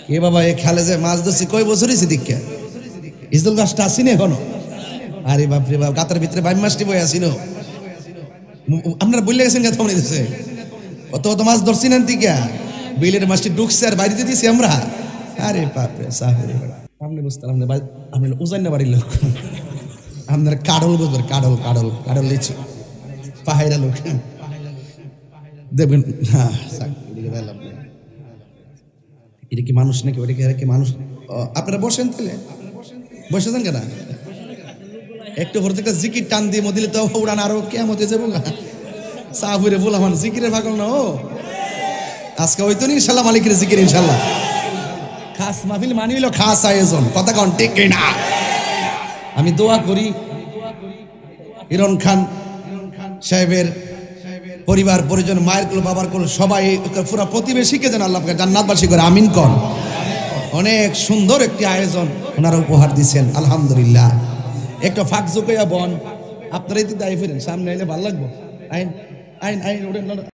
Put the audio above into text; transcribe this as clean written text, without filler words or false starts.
কে বাবা এ খালে যে মাছ ধরছি কয় বছর হয়েছে দীক্ষা ইসদুল গাছটা আসিনি এখনো আরে বাপরে বাপ গাতার ভিতরে 22 মাসটি বই আসিল আপনারা বললে গেছেন কথা মনে দিচ্ছে কত কত মাছ ধরছি না দীক্ষা বিলের মাছটি ঢুকছে আর বাড়িতে দিয়েছি আমরা আরে বাপরে সাহরে আপনি বুঝতেন আপনি উজান না বাড়ির লোক আপনার কাডল বুঝবেন কাডল কাডল কাডল লিচু পাহাড়া লোক দেখবেন হ্যাঁ এটা কি মানুষ নাকি ওটা কি মানুষ আপনারা বসেন তাহলে বসেছেন কেন একটু ভোর থেকে জিকির টান দিয়ে মদিলে তো উড়ান আরো কেমন হতে যাবো সাহাবুরে বলা মান জিকিরের ভাগল না ও আজকে ওই তো ইনশাল্লাহ মালিকের জিকির ইনশাল্লাহ খাস মাহফিল মানি হইল খাস আয়োজন কথা কন ঠিক না আমি দোয়া করি ইরন খান সাহেবের পরিবার পরিজন মায়ের কুল বাবার কুল সবাই পুরা প্রতিবেশীকে যেন আল্লাহ জান্নাতবাসী করে আমিন কন অনেক সুন্দর একটি আয়োজন ওনারা উপহার দিচ্ছেন আলহামদুলিল্লাহ একটা ফাঁক জোকাইয়া বন আপনারাই তো দায়ী ফিরেন সামনে এলে ভালো লাগবো আইন আইন আইন ওটা